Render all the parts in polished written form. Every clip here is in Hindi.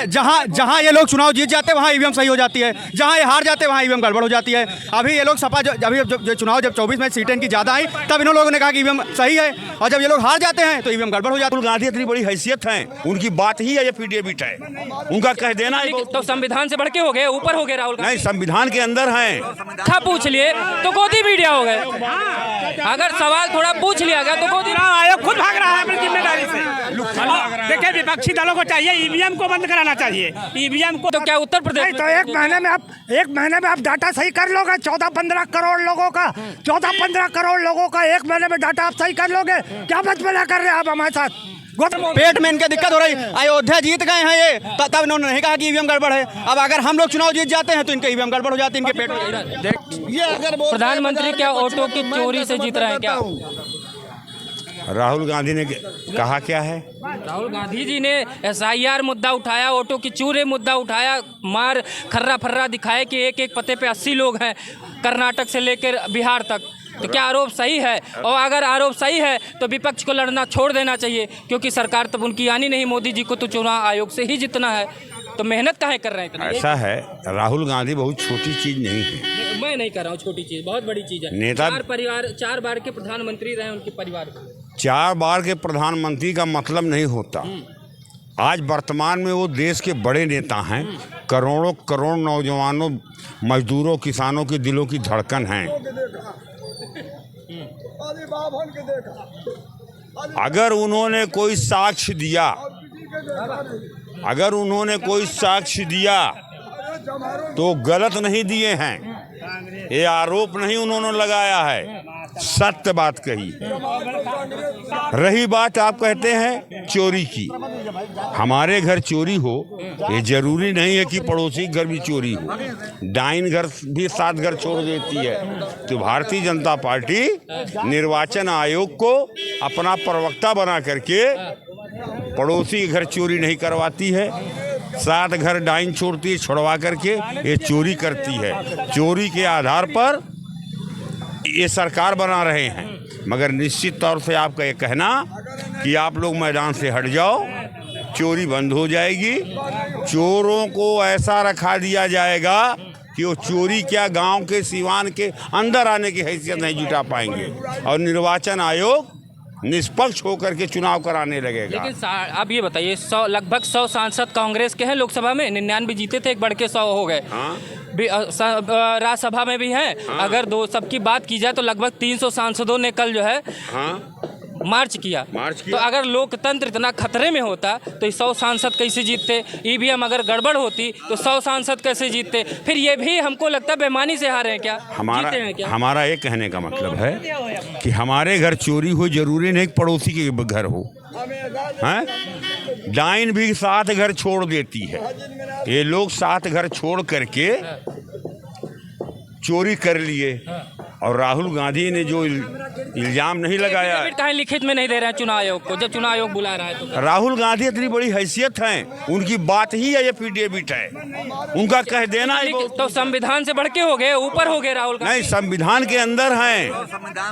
जहां ये लोग चुनाव जीत जाते हैं वहां ईवीएम सही हो जाती है, जहां ये हार जाते हैं वहां ईवीएम गड़बड़ हो जाती है। अभी ये लोग सपा अभी जब चुनाव 24 में सीटें इनकी ज़्यादा आई तब इन लोगों ने कहा कि ईवीएम सही है, और जब ये लोग हार जाते हैं तो ईवीएम गड़बड़ हो जाती है। राहुल गांधी इतनी बड़ी हैसियत है, उनकी बात ही है, ये एफिडेविट है, उनका कह देना है। तो संविधान से बढ़ के हो गए, ऊपर हो गए राहुल गांधी। नहीं, संविधान के अंदर हैं। था पूछ लिए तो गोदी मीडिया हो गए। अगर सवाल थोड़ा पूछ लिया गया तो गोदी आयोग खुद भाग रहा है अपनी जिम्मेदारी से। देखिए, विपक्षी दलों को चाहिए ईवीएम को बंद कराना चाहिए, ईवीएम को। तो क्या उत्तर प्रदेश तो एक महीने में आप डाटा सही कर लोगे? 14-15 करोड़ लोगों का 14-15 करोड़ लोगों का एक महीने में डाटा आप सही कर लोगे? क्या बचपना कर रहे हैं आप हमारे साथ? पेट में इनके दिक्कत हो रही। अयोध्या जीत गए हैं ये, तब इन्होंने नहीं कहा कि ईवीएम गड़बड़ है। अब अगर हम लोग चुनाव जीत जाते हैं तो इनके ईवीएम गड़बड़ हो जाती है, इनके पेट में। ये अगर प्रधानमंत्री क्या ऑटो की चोरी से जीत रहे हैं क्या? राहुल गांधी ने कहा क्या है? राहुल गांधी जी ने SIR मुद्दा उठाया, ऑटो की चोरी मुद्दा उठाया, मार खर्रा फर्रा दिखाए कि एक एक पते पे 80 लोग हैं, कर्नाटक से लेकर बिहार तक। तो क्या आरोप सही है? और अगर आरोप सही है तो विपक्ष को लड़ना छोड़ देना चाहिए, क्योंकि सरकार तब उनकी आनी नहीं, मोदी जी को तो चुनाव आयोग से ही जीतना है, तो मेहनत काहे कर रहे हैं? ऐसा है, राहुल गांधी बहुत छोटी चीज नहीं है। मैं नहीं कर रहा हूँ छोटी चीज, बहुत बड़ी चीज है। नेता 4 बार के प्रधानमंत्री रहे, उनके परिवार को 4 बार के प्रधानमंत्री का मतलब नहीं होता। आज वर्तमान में वो देश के बड़े नेता हैं, करोड़ों करोड़ नौजवानों, मजदूरों, किसानों के दिलों की धड़कन हैं। अगर उन्होंने कोई साक्ष्य दिया, अगर उन्होंने कोई साक्ष्य दिया तो गलत नहीं दिए हैं, ये आरोप नहीं उन्होंने लगाया है, सत्य बात कही। रही बात आप कहते हैं चोरी की, हमारे घर चोरी हो ये जरूरी नहीं है कि पड़ोसी घर भी चोरी हो। डाइन घर भी 7 घर छोड़ देती है। तो भारतीय जनता पार्टी निर्वाचन आयोग को अपना प्रवक्ता बना करके पड़ोसी घर चोरी नहीं करवाती है, 7 घर डाइन छोड़ती है, छुड़वा करके ये चोरी करती है। चोरी के आधार पर ये सरकार बना रहे हैं, मगर निश्चित तौर से आपका ये कहना कि आप लोग मैदान से हट जाओ, चोरी बंद हो जाएगी, चोरों को ऐसा रखा दिया जाएगा कि वो चोरी क्या गांव के सिवान के अंदर आने की हैसियत नहीं जुटा पाएंगे, और निर्वाचन आयोग निष्पक्ष होकर के चुनाव कराने लगेगा। लेकिन अब ये बताइए, लगभग 100 सांसद कांग्रेस के हैं लोकसभा में, 99 जीते थे, एक बढ़ के 100 हो गए। हाँ? राज्यसभा में भी हैं। हाँ? अगर सबकी बात की जाए तो लगभग 300 सांसदों ने कल जो है मार्च किया। तो अगर लोकतंत्र इतना खतरे में होता तो 100 सांसद कैसे जीतते? ईवीएम अगर गड़बड़ होती तो 100 सांसद कैसे जीतते? फिर ये भी हमको लगता है बेईमानी से हारे हैं क्या? हमारा ये कहने का मतलब है कि हमारे घर चोरी हो जरूरी नहीं पड़ोसी के घर हो। हैं? डाइन भी 7 घर छोड़ देती है, ये लोग 7 घर छोड़ करके चोरी कर लिए, और राहुल गांधी ने जो इल्जाम नहीं लगाया, कहीं लिखित में नहीं दे रहे हैं चुनाव आयोग को, जब चुनाव आयोग बुला रहा है तो। राहुल गांधी इतनी बड़ी हैसियत है, उनकी बात ही है, ये एफिडेविट है, उनका कह देना है। तो संविधान से बढ़ के हो गए, ऊपर हो गए राहुल गांधी। नहीं, संविधान के अंदर हैं,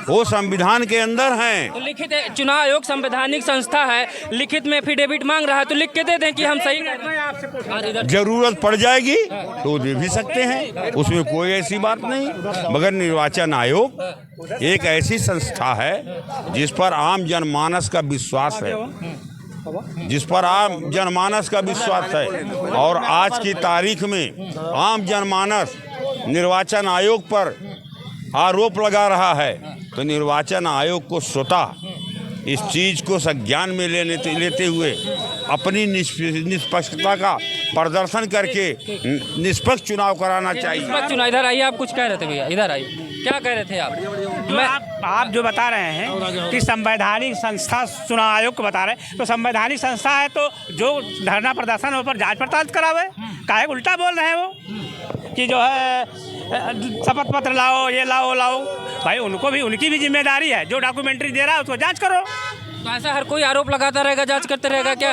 वो संविधान के अंदर हैं। तो लिखित चुनाव आयोग संवैधानिक संस्था है, लिखित में एफिडेविट मांग रहा है तो लिख के दे दें कि हम सही कर रहे। जरूरत पड़ जाएगी तो दे भी सकते हैं, उसमें कोई ऐसी बात नहीं। मगर निर्वाचन आयोग एक ऐसी संस्था है जिस पर आम जनमानस का विश्वास है, जिस पर आम जनमानस का विश्वास है, और आज की तारीख में आम जनमानस निर्वाचन आयोग पर आरोप लगा रहा है, तो निर्वाचन आयोग को स्वतः इस चीज को संज्ञान में लेते हुए अपनी निष्पक्षता का प्रदर्शन करके निष्पक्ष चुनाव कराना चाहिए। निष्पक्ष चुनाव। इधर आइए, आप कुछ कह रहे थे भैया, इधर आइए, क्या कह रहे थे आप? आप जो बता रहे हैं कि संवैधानिक संस्था चुनाव आयोग को बता रहे हैं, तो संवैधानिक संस्था है तो जो धरना प्रदर्शन हो पर जांच पड़ताल करावे। काहे उल्टा बोल रहे हैं वो कि जो है शपथ पत्र लाओ, ये लाओ लाओ। भाई उनको भी, उनकी भी जिम्मेदारी है, जो डॉक्यूमेंट्री दे रहा है उसको जांच करो। तो ऐसा हर कोई आरोप लगाता रहेगा, जांच करते रहेगा क्या?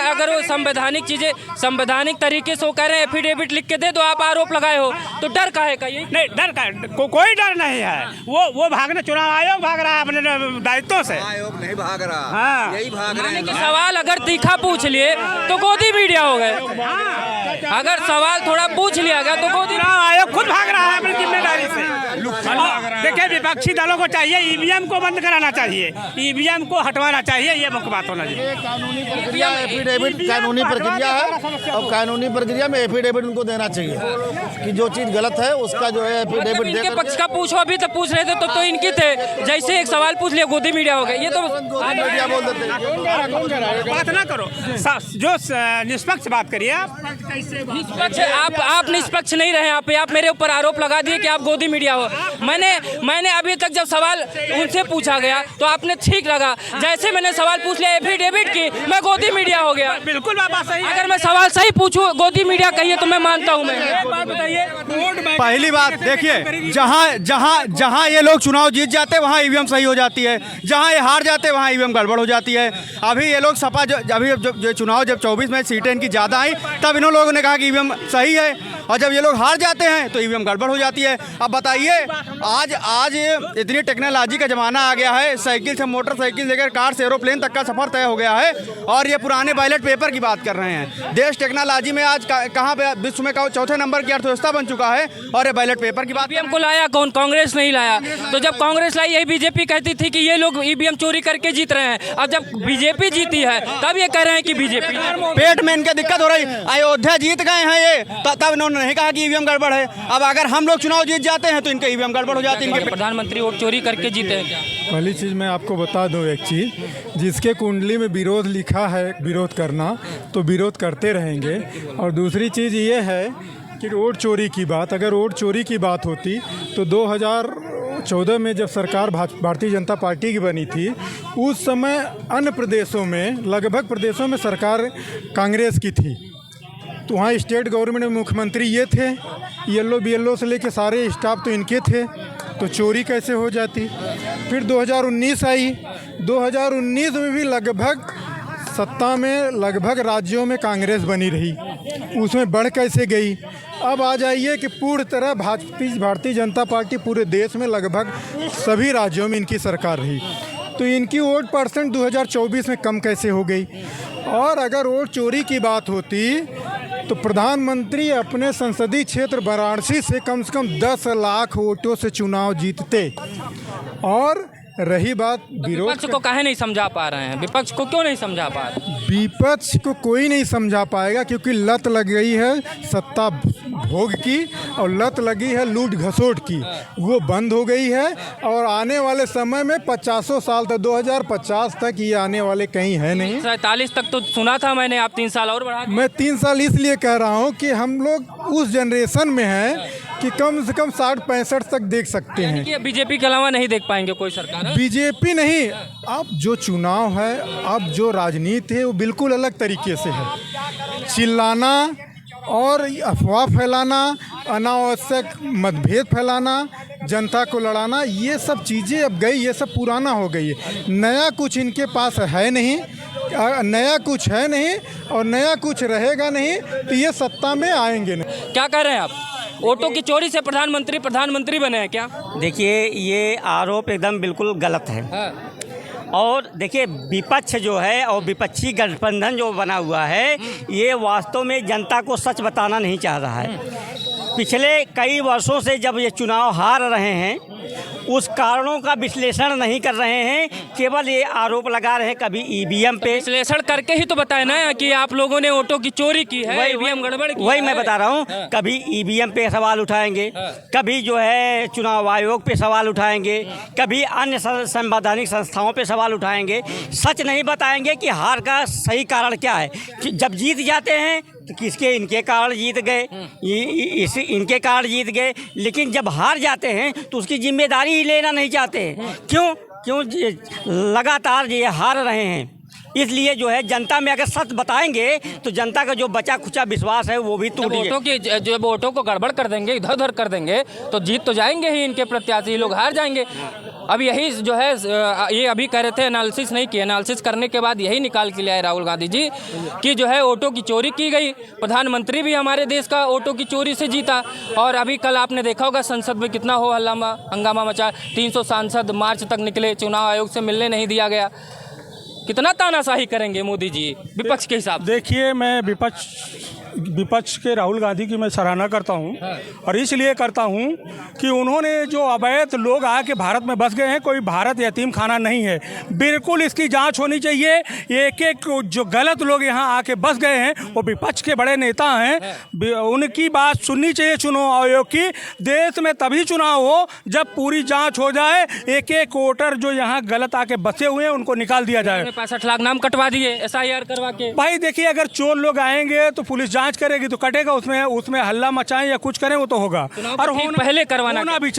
अगर वो संवैधानिक चीजें संवैधानिक तरीके से वो कह रहे हैं एफिडेविट लिख के दे दो, आप आरोप लगाए हो तो डर काहे का? ये नहीं, डर का कोई डर नहीं है। वो भागने, चुनाव आयोग भाग रहा है अपने दायित्व से। आयोग नहीं भाग रहा, हाँ। यही भाग रहे यानी कि हैं। सवाल अगर तीखा पूछ लिए तो गोदी मीडिया हो गए, अगर सवाल थोड़ा पूछ लिया गया तो गोदी चुनाव आयोग खुद भाग रहा है अपनी जिम्मेदारी से। देखिए, विपक्षी दलों को चाहिए ईवीएम को बंद कराना चाहिए, ईवीएम को हटवाना चाहिए, ये मुख्य बात होना चाहिए। कानूनी प्रक्रिया एफिडेविट कानूनी प्रक्रिया है और कानूनी प्रक्रिया में एफिडेविट उनको देना चाहिए कि जो चीज़ गलत है उसका जो है एफिडेविट इनके देकर पक्ष का पूछो, अभी तो पूछ रहे थे तो इनकी थे, जैसे एक सवाल पूछ लिया गोदी मीडिया हो गए। ये तो मीडिया बोल देते हैं। बात ना करो, जो निष्पक्ष बात करिए आप। निष्पक्ष आप निष्पक्ष नहीं रहे, आप मेरे ऊपर आरोप लगा दिए कि आप गोदी मीडिया हो। मैंने अभी तक जब सवाल उनसे पूछा गया तो आपने ठीक लगा, जैसे मैंने सवाल पूछ लिया एफिडेविट की, मैं गोदी मीडिया हो गया। बिल्कुल बात सही है। अगर मैं सवाल सही पूछूं गोदी मीडिया कहिए तो मैं मानता हूं। मैं एक बात बताइए, पहली बात देखिए, जहां ये लोग चुनाव जीत जाते हैं वहां ईवीएम सही हो जाती है, जहां ये हार जाते हैं वहां ईवीएम गड़बड़ हो जाती है। अभी ये लोग सपा जो चुनाव जब 24 में सीटें इनकी ज़्यादा आई तब इन लोगों ने कहा कि ईवीएम सही है, और जब ये लोग हार जाते हैं तो ईवीएम गड़बड़ हो जाती है। अब बताइए, आज इतनी टेक्नोलॉजी का ज़माना आ गया है, साइकिल से मोटरसाइकिल लेकर कार से एरोप्लेन तक का सफ़र तय हो गया है, और ये पुराने बैलेट पेपर की बात कर रहे हैं। देश टेक्नोलॉजी में आज कहाँ पे विश्व में चौथे नंबर की अर्थव्यवस्था बन चुका है, और ये बैलेट पेपर की बात। ईवीएम को लाया कौन? कांग्रेस नहीं लाया। तो जब कांग्रेस लाई यही बीजेपी कहती थी कि ये लोग ईवीएम चोरी करके जीत रहे हैं। अब जब बीजेपी जीती है तब ये कह रहे हैं कि बीजेपी पेट में इनके दिक्कत हो रही। अयोध्या जीत गए हैं ये, तब इन्होंने नहीं कहा कि ईवीएम गड़बड़ है। अब अगर हम लोग चुनाव जीत जाते हैं तो इनके ईवीएम गड़बड़ हो जाती है। प्रधानमंत्री वोट चोरी करके जीते हैं क्या? पहली चीज़ मैं आपको बता दूं, एक चीज़ जिसके कुंडली में विरोध लिखा है विरोध करना, तो विरोध करते रहेंगे। और दूसरी चीज़ ये है कि वोट चोरी की बात, अगर वोट चोरी की बात होती तो 2014 में जब सरकार भारतीय जनता पार्टी की बनी थी, उस समय अन्य प्रदेशों में, लगभग प्रदेशों में सरकार कांग्रेस की थी, तो वहाँ स्टेट गवर्नमेंट में मुख्यमंत्री ये थे, येलो बीएलओ से लेके सारे स्टाफ तो इनके थे, तो चोरी कैसे हो जाती। फिर 2019 आई, 2019 में भी लगभग सत्ता में लगभग राज्यों में कांग्रेस बनी रही, उसमें बढ़ कैसे गई। अब आ जाइए कि पूर्ण तरह भारतीय जनता पार्टी पूरे देश में लगभग सभी राज्यों में इनकी सरकार रही, तो इनकी वोट परसेंट 2024 में कम कैसे हो गई। और अगर वोट चोरी की बात होती तो प्रधानमंत्री अपने संसदीय क्षेत्र वाराणसी से कम 10 लाख वोटों से चुनाव जीतते। और रही बात विरोध, विपक्ष को काहे नहीं समझा पा रहे हैं? विपक्ष को क्यों नहीं समझा पा रहे? विपक्ष को कोई नहीं समझा पाएगा, क्योंकि लत लग गई है सत्ता भोग की और लत लगी है लूट घसोट की, वो बंद हो गई है। और आने वाले समय में 50 साल तक, 2050 तक ये आने वाले कहीं है नहीं। 47 तक तो सुना था मैंने, आप 3 साल और बढ़ा। मैं 3 साल इसलिए कह रहा हूँ कि हम लोग उस जनरेशन में हैं कि कम से कम 60-65 तक देख सकते हैं। कि बीजेपी के अलावा नहीं देख पाएंगे कोई सरकार? बीजेपी नहीं, अब जो चुनाव है, अब जो राजनीति है वो बिल्कुल अलग तरीके से है। चिल्लाना और अफवाह फैलाना, अनावश्यक मतभेद फैलाना, जनता को लड़ाना, ये सब चीज़ें अब गई, ये सब पुराना हो गई है। नया कुछ इनके पास है नहीं, नया कुछ है नहीं और नया कुछ रहेगा नहीं, तो ये सत्ता में आएंगे नहीं। क्या कह रहे हैं आप? वोटों की चोरी से प्रधानमंत्री बने हैं क्या? देखिए, ये आरोप एकदम बिल्कुल गलत है। और देखिए, विपक्ष जो है और विपक्षी गठबंधन जो बना हुआ है, ये वास्तव में जनता को सच बताना नहीं चाह रहा है। पिछले कई वर्षों से जब ये चुनाव हार रहे हैं, उस कारणों का विश्लेषण नहीं कर रहे हैं, केवल ये आरोप लगा रहे हैं कभी ईवीएम पे। विश्लेषण करके ही तो बताया ना कि आप लोगों ने वोटों की चोरी की है, ईवीएम गड़बड़ की है। वही मैं बता रहा हूँ, कभी ईवीएम पे सवाल उठाएंगे, कभी जो है चुनाव आयोग पे सवाल उठाएंगे, कभी अन्य संवैधानिक संस्थाओं पे सवाल उठाएंगे। सच नहीं बताएंगे कि हार का सही कारण क्या है। जब जीत जाते हैं तो किसके, इनके कारण जीत गए, इनके कारण जीत गए, लेकिन जब हार जाते हैं तो उसकी जिम्मेदारी ही लेना नहीं चाहते। क्यों लगातार ये हार रहे हैं। इसलिए जो है जनता में अगर सच बताएंगे तो जनता का जो बचा खुचा विश्वास है वो भी टूट जाएगा। जब वोटों को गड़बड़ कर देंगे, इधर उधर कर देंगे, तो जीत तो जाएंगे ही इनके प्रत्याशी, लोग हार जाएंगे। अब यही जो है ये अभी कह रहे थे एनालिसिस नहीं किया, एनालिसिस करने के बाद यही निकाल के लाए राहुल गांधी जी कि जो है वोटों की चोरी की गई। प्रधानमंत्री भी हमारे देश का वोटों की चोरी से जीता। और अभी कल आपने देखा होगा संसद में कितना हो हंगामा मचा, 300 सांसद मार्च तक निकले, चुनाव आयोग से मिलने नहीं दिया गया। कितना तानाशाही करेंगे मोदी जी विपक्ष के हिसाब से? देखिए, मैं विपक्ष के राहुल गांधी की मैं सराहना करता हूं और इसलिए करता हूं कि उन्होंने जो अवैध लोग आके भारत में बस गए हैं, कोई भारत यतीम खाना नहीं है। बिल्कुल इसकी जांच होनी चाहिए। एक एक जो गलत लोग यहां आके बस गए हैं वो विपक्ष के बड़े नेता हैं, उनकी बात सुननी चाहिए चुनाव आयोग की। देश में तभी चुनाव हो जब पूरी जाँच हो जाए, एक एक वोटर जो यहाँ गलत आके बसे हुए हैं उनको निकाल दिया जाए। 65 लाख नाम कटवा दिए SIR करवा के। भाई देखिए, अगर चोर लोग आएंगे तो पुलिस जांच करेगी तो कटेगा, उसमें हल्ला मचाएं या कुछ करें वो तो होगा। और पहले करवाना होना भी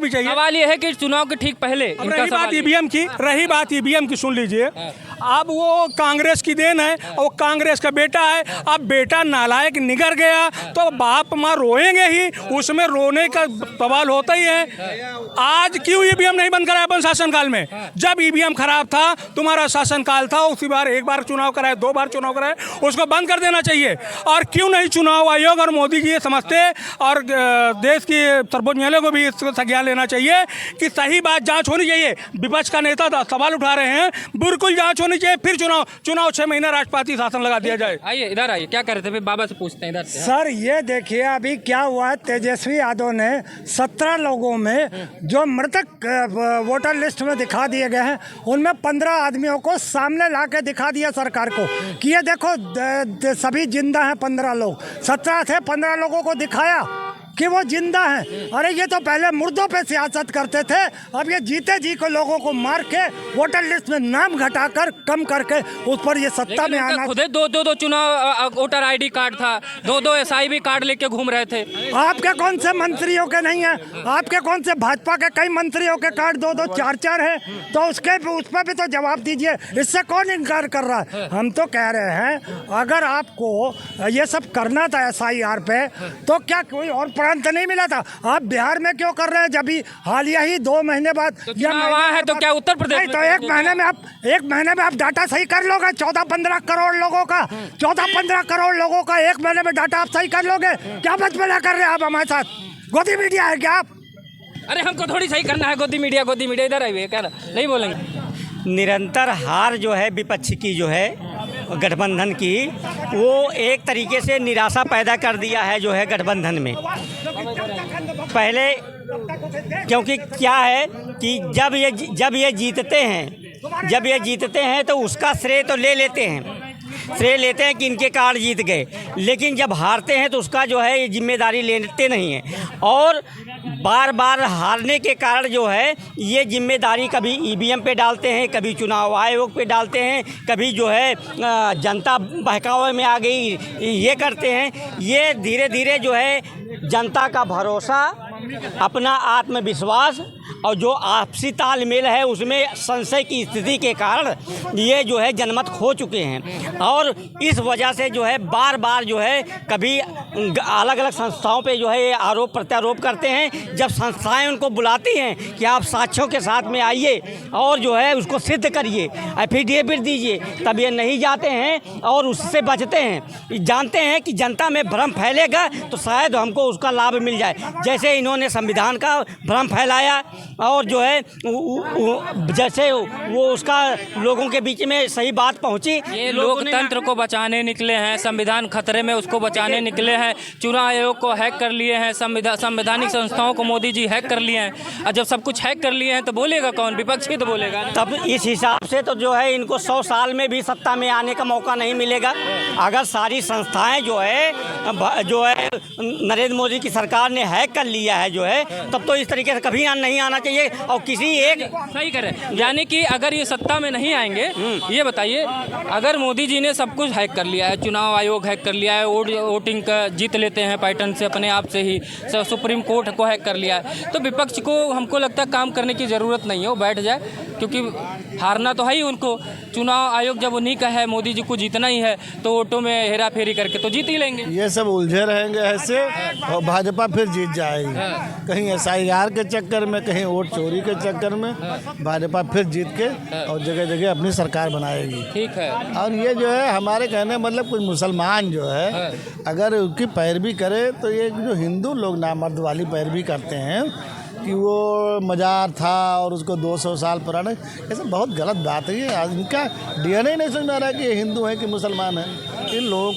चाहिए। सवाल ये है कि चुनाव के ठीक पहले रही बात ईवीएम की सुन लीजिए। अब वो कांग्रेस की देन है और कांग्रेस का बेटा है। अब बेटा नालायक निगर गया तो बाप माँ रोएंगे ही, उसमें रोने का सवाल होता ही है। आज क्यों ईवीएम नहीं बंद कराया अपन शासनकाल में? जब ईवीएम खराब था, तुम्हारा शासनकाल था, उसी बार एक बार चुनाव कराए, 2 बार चुनाव कराए, उसको बंद कर देना चाहिए। और क्यों नहीं चुनाव आयोग और मोदी जी ये समझते और देश की सर्वोच्च न्यायालय को भी इसको संज्ञान लेना चाहिए कि सही बात जांच होनी चाहिए। विपक्ष का नेता सवाल उठा रहे हैं, बिल्कुल जांच होनी चाहिए, फिर चुनाव 6 महीना राष्ट्रपति शासन लगा दिया जाए। आइए इधर आइए, क्या कर रहे थे? फिर बाबा से पूछते हैं इधर से। सर ये देखिए अभी क्या हुआ है, तेजस्वी यादव ने 17 लोगों में जो मृतक वोटर लिस्ट में दिखा दिए गए हैं, उनमें 15 आदमियों को सामने ला के दिखा दिया सरकार को कि ये देखो सभी जिंदा हैं। 15 लोग, 17 थे, 15 लोगों को दिखाया कि वो जिंदा हैं। अरे ये तो पहले मुर्दों पे सियासत करते थे, अब ये जीते जी को लोगों को मार के वोटर लिस्ट में नाम घटाकर कम करके उस पर ये सत्ता में आना। खुद दो चुनाव वोटर ID कार्ड था, 2 SIB कार्ड लेके घूम रहे थे। आपके कौन से मंत्रियों के नहीं है? आपके कौन से भाजपा के कई मंत्रियों के कार्ड 2-2 4-4 है, तो उस पर भी तो जवाब दीजिए। इससे कौन इनकार कर रहा है? हम तो कह रहे हैं अगर आपको ये सब करना था SIR पे, तो क्या कोई और प्रांत नहीं मिला था? आप बिहार में क्यों कर रहे हैं? जब भी हालिया ही 2 महीने बाद वहाँ है तो क्या उत्तर प्रदेश तो एक महीने में आप डाटा सही कर लोगे? 14-15 करोड़ लोगों का 14-15 करोड़ लोगों का एक महीने में डाटा आप सही कर लोगे? क्या बचपना कर रहे हैं आप हमारे साथ? गोदी मीडिया है क्या आप? अरे हमको थोड़ी सही करना है गोदी मीडिया। इधर आइए, क्या नहीं बोलेंगे? निरंतर हार जो है विपक्ष की जो है गठबंधन की, वो एक तरीके से निराशा पैदा कर दिया है जो है गठबंधन में। पहले क्योंकि क्या है कि जब ये जीतते हैं तो उसका श्रेय तो ले लेते हैं कि इनके कार्ड जीत गए, लेकिन जब हारते हैं तो उसका जो है ये जिम्मेदारी लेते नहीं हैं। और बार बार हारने के कारण जो है ये जिम्मेदारी कभी ईवीएम पे डालते हैं, कभी चुनाव आयोग पे डालते हैं, कभी जो है जनता बहकावे में आ गई ये करते हैं। ये धीरे धीरे जो है जनता का भरोसा, अपना आत्मविश्वास और जो आपसी तालमेल है उसमें संशय की स्थिति के कारण ये जो है जनमत खो चुके हैं। और इस वजह से जो है बार बार जो है कभी अलग अलग संस्थाओं पे जो है ये आरोप प्रत्यारोप करते हैं। जब संस्थाएं उनको बुलाती हैं कि आप साक्ष्यों के साथ में आइए और जो है उसको सिद्ध करिए, एफिडेविट दीजिए, तब ये नहीं जाते हैं और उससे बचते हैं। जानते हैं कि जनता में भ्रम फैलेगा तो शायद हमको उसका लाभ मिल जाए। जैसे इन्होंने संविधान का भ्रम फैलाया और जो है जैसे वो उसका लोगों के बीच में सही बात पहुंची। ये लोकतंत्र को बचाने निकले हैं, संविधान खतरे में उसको बचाने निकले हैं। चुनाव आयोग को हैक कर लिए हैं, संवैधानिक संस्थाओं को मोदी जी हैक कर लिए हैं। और जब सब कुछ हैक कर लिए हैं तो बोलेगा कौन? विपक्ष ही तो बोलेगा ना। तब इस हिसाब से तो जो है इनको 100 साल में भी सत्ता में आने का मौका नहीं मिलेगा। अगर सारी संस्थाएं जो है नरेंद्र मोदी की सरकार ने हैक कर लिया है जो है, तब तो इस तरीके से कभी नहीं आना चाहिए। और किसी एक सही करें, यानी कि अगर ये सत्ता में नहीं आएंगे, ये बताइए अगर मोदी जी ने सब कुछ हैक कर लिया है, चुनाव आयोग हैक कर लिया है, वोटिंग का जीत लेते हैं पैटर्न से अपने आप से ही, सुप्रीम कोर्ट को हैक कर लिया है, तो विपक्ष को हमको लगता है काम करने की ज़रूरत नहीं है, वो बैठ जाए। क्योंकि हारना तो है ही उनको। चुनाव आयोग जब उन्हीं का है, मोदी जी को जीतना ही है, तो वोटों में हेरा फेरी करके तो जीत ही लेंगे। ये सब उलझे रहेंगे ऐसे और भाजपा फिर जीत जाएगी। कहीं SIR के चक्कर में, कहीं वोट चोरी के चक्कर में भाजपा फिर जीत के और जगह जगह अपनी सरकार बनाएगी। ठीक है। और ये जो है हमारे कहने मतलब कुछ मुसलमान जो है अगर उसकी पैरवी करे तो ये जो हिंदू लोग नामर्द वाली पैरवी करते हैं कि वो मज़ार था और उसको 200 साल पुराना, ये सब बहुत गलत बात है। ये इनका DNA नहीं समझ में आ रहा है कि ये हिंदू है कि मुसलमान है। इन लोगों को